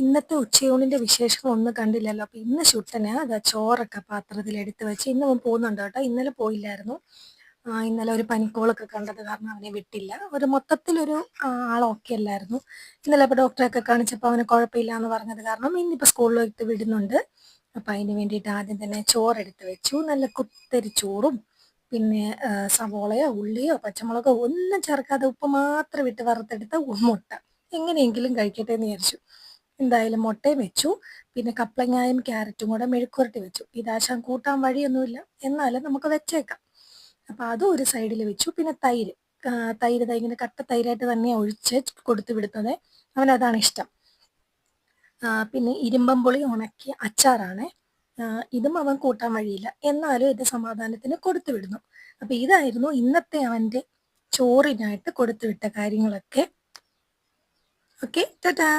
ഇന്നത്തെ ഉച്ചയൂണിന്റെ വിശേഷം ഒന്നും കണ്ടില്ലല്ലോ. അപ്പൊ ഇന്ന് ശുട്ടന് അതാ ചോറൊക്കെ പാത്രത്തിൽ എടുത്ത് വെച്ച് ഇന്ന് അവൻ പോകുന്നുണ്ട് കേട്ടോ. ഇന്നലെ പോയില്ലായിരുന്നു. ഇന്നലെ ഒരു പനിക്കോളൊക്കെ കണ്ടത് കാരണം അവനെ വിട്ടില്ല. ഒരു മൊത്തത്തിലൊരു ആളൊക്കെ അല്ലായിരുന്നു. ഇന്നലെ ഇപ്പൊ ഡോക്ടറെയൊക്കെ കാണിച്ചപ്പോൾ അവന് കുഴപ്പമില്ല എന്ന് പറഞ്ഞത് കാരണം ഇന്നിപ്പോ സ്കൂളിലേക്ക് വിടുന്നുണ്ട്. അപ്പൊ അതിന് വേണ്ടിയിട്ട് ആദ്യം തന്നെ ചോറെടുത്ത് വെച്ചു. നല്ല കുത്തരി ചോറും പിന്നെ സവോളയോ ഉള്ളിയോ പച്ചമുളകോ ഒന്നും ചേർക്കാതെ ഉപ്പ് മാത്രം ഇട്ട് വറുത്തെടുത്ത മുട്ട എങ്ങനെയെങ്കിലും കഴിക്കട്ടെ എന്ന് വിചാരിച്ചു. എന്തായാലും മുട്ടയും വെച്ചു. പിന്നെ കപ്ലങ്ങായും ക്യാരറ്റും കൂടെ മെഴുക്കുരട്ടി വെച്ചു. ഇതാശാൻ കൂട്ടാൻ വഴിയൊന്നുമില്ല, എന്നാലും നമുക്ക് വെച്ചേക്കാം. അപ്പൊ അതും ഒരു സൈഡിൽ വെച്ചു. പിന്നെ തൈര് തൈര് ഇങ്ങനെ കട്ട തൈരായിട്ട് തന്നെ ഒഴിച്ച് കൊടുത്തു വിടുന്നത്. അവനതാണ് ഇഷ്ടം. പിന്നെ ഇരുമ്പമ്പുളി ഉണക്കിയ അച്ചാറാണ്. ഇതും അവൻ കൂട്ടാൻ വഴിയില്ല, എന്നാലും ഇത് സമാധാനത്തിന് കൊടുത്തു വിടുന്നു. അപ്പൊ ഇതായിരുന്നു ഇന്നത്തെ അവന്റെ ചോറിനായിട്ട് കൊടുത്തു വിട്ട കാര്യങ്ങളൊക്കെ. ഓക്കെ, ടാറ്റാ.